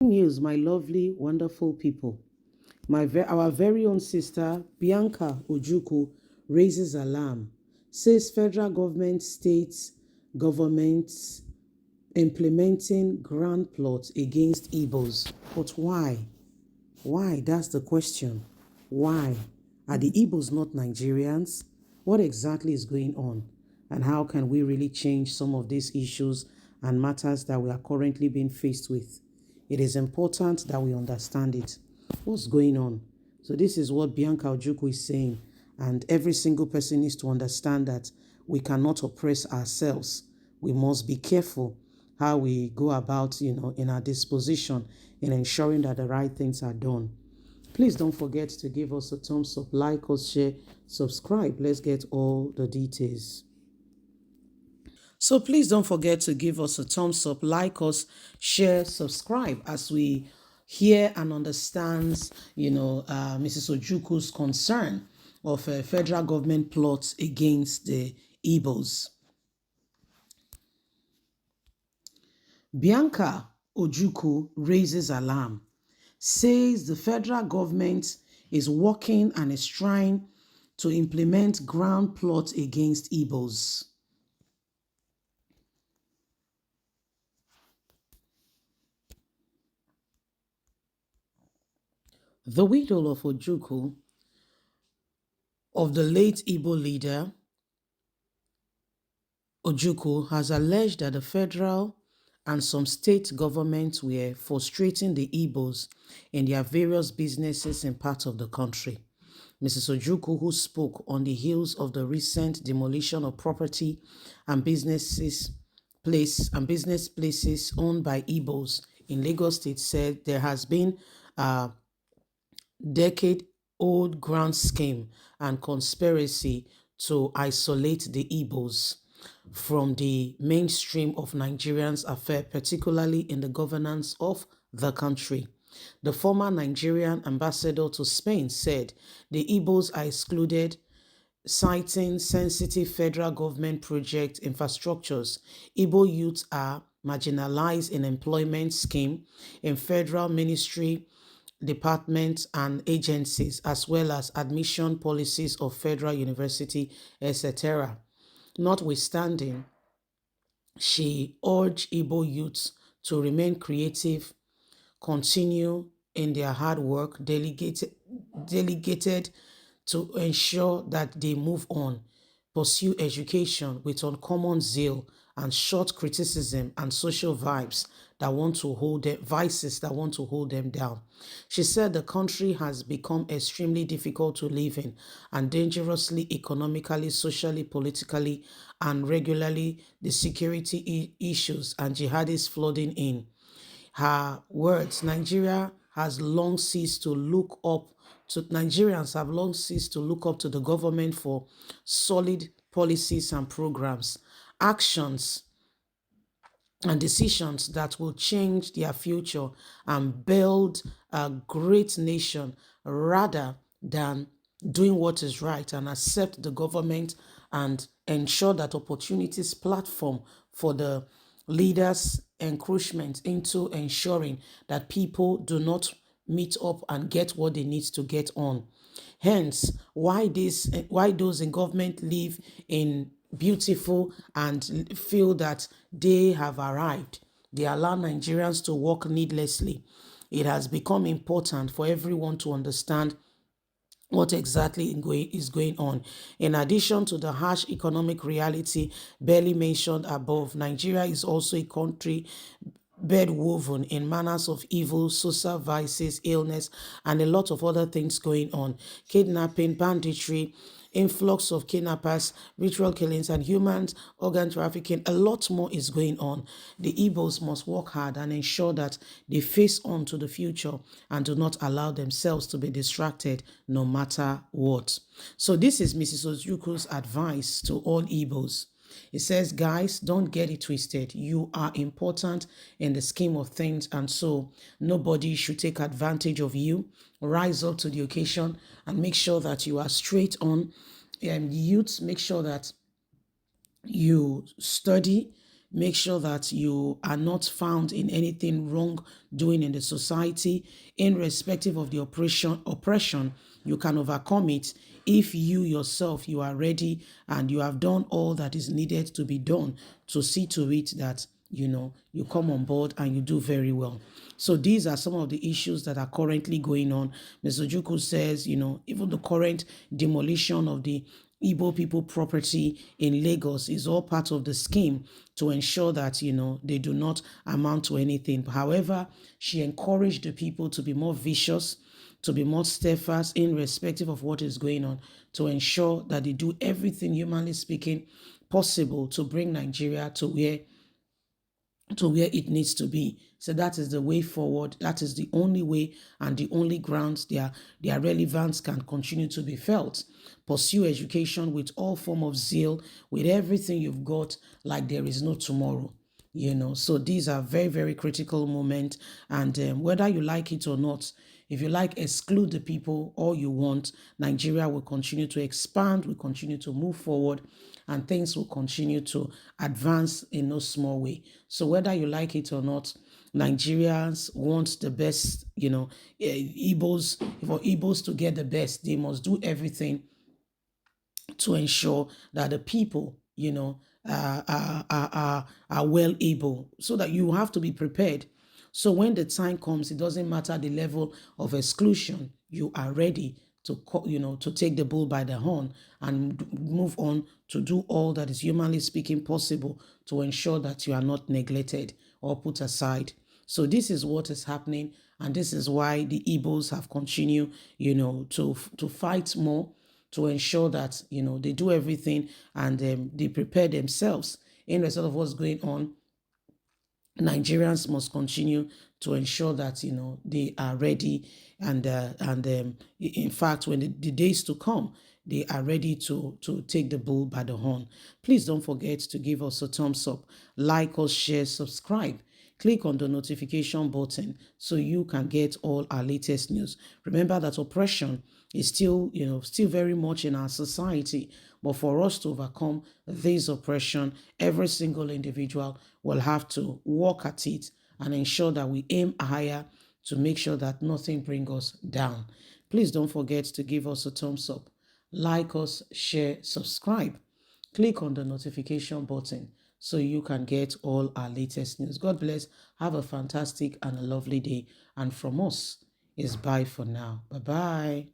news, my lovely, wonderful people. Our very own sister, Bianca Ojukwu, raises alarm, says federal government, states, governments implementing grand plots against Igbos. But why? Why? That's the question. Why? Are the Igbos not Nigerians? What exactly is going on? And how can we really change some of these issues and matters that we are currently being faced with? It is important that we understand it. What's going on? So this is what Bianca Ojukwu is saying. And every single person needs to understand that we cannot oppress ourselves. We must be careful how we go about, in our disposition in ensuring that the right things are done. Please don't forget to give us a thumbs up, like us, share, subscribe. Let's get all the details. So please don't forget to give us a thumbs up, like us, share, subscribe as we hear and understand, Mrs. Ojukwu's concern of federal government plots against the Igbos. Bianca Ojukwu raises alarm, says the federal government is working and is trying to implement ground plots against Igbos. The widow of Ojukwu, of the late Igbo leader Ojukwu, has alleged that the federal and some state governments were frustrating the Igbos in their various businesses in parts of the country. Mrs. Ojukwu, who spoke on the heels of the recent demolition of property and business places owned by Igbos in Lagos State, said there has been a decade-old ground scheme and conspiracy to isolate the Igbos from the mainstream of Nigerians' affairs, particularly in the governance of the country. The former Nigerian ambassador to Spain said the Igbos are excluded, citing sensitive federal government project infrastructures. Igbo youths are marginalized in employment scheme in federal ministry, departments and agencies, as well as admission policies of federal university, etc. Notwithstanding, she urged Igbo youths to remain creative, continue in their hard work, delegated to ensure that they move on, pursue education with uncommon zeal and short criticism and social vibes that want to hold them, vices that want to hold them down. She said the country has become extremely difficult to live in and dangerously economically, socially, politically, and regularly the security issues and jihadists flooding in. Her words, Nigerians have long ceased to look up to the government for solid policies and programs, actions and decisions that will change their future and build a great nation rather than doing what is right and accept the government and ensure that opportunities platform for the leaders' encroachment into ensuring that people do not meet up and get what they need to get on. Hence, why those in government live in beautiful and feel that they have arrived. They allow Nigerians to work needlessly. It has become important for everyone to understand what exactly is going on. In addition to the harsh economic reality barely mentioned above, Nigeria is also a country bedwoven in manners of evil, social vices, illness, and a lot of other things going on. Kidnapping, banditry, influx of kidnappers, ritual killings, and human organ trafficking. A lot more is going on. The Igbos must work hard and ensure that they face on to the future and do not allow themselves to be distracted no matter what. So this is Mrs. Ojukwu's advice to all Igbos. It says, guys, don't get it twisted. You are important in the scheme of things, and so nobody should take advantage of you. Rise up to the occasion and make sure that you are straight on. Youths, make sure that you study, Make sure that you are not found in anything wrong doing in the society. Irrespective of the oppression, you can overcome it if you yourself, you are ready and you have done all that is needed to be done to see to it that you come on board and you do very well. So these are some of the issues that are currently going on. Ms. Ojukwu says, even the current demolition of the Igbo people property in Lagos is all part of the scheme to ensure that, they do not amount to anything. However, she encouraged the people to be more vicious, to be more steadfast, irrespective of what is going on, to ensure that they do everything, humanly speaking, possible to bring Nigeria to where it needs to be. So that is the way forward. That is the only way and the only grounds their relevance can continue to be felt. Pursue education with all form of zeal, with everything you've got, like there is no tomorrow. So these are very, very critical moments. And whether you like it or not, if you like, exclude the people all you want, Nigeria will continue to expand, will continue to move forward, and things will continue to advance in no small way. So whether you like it or not, Nigerians want the best, Igbos, for Igbos to get the best, they must do everything to ensure that the people, are well able, so that you have to be prepared. So when the time comes, it doesn't matter the level of exclusion, you are ready to, to take the bull by the horn and move on to do all that is humanly speaking possible to ensure that you are not neglected or put aside. So this is what is happening, and this is why the Igbos have continued, to fight more, to ensure that they do everything and they prepare themselves in result of what's going on. Nigerians must continue to ensure that they are ready, and in fact, when the days to come, they are ready to take the bull by the horn. Please don't forget to give us a thumbs up, like us, share, subscribe. Click on the notification button so you can get all our latest news. Remember that oppression is still very much in our society. But for us to overcome this oppression, every single individual will have to work at it and ensure that we aim higher to make sure that nothing brings us down. Please don't forget to give us a thumbs up, like us, share, subscribe. Click on the notification button so you can get all our latest news. God bless. Have a fantastic and a lovely day. And from us is bye for now. Bye-bye.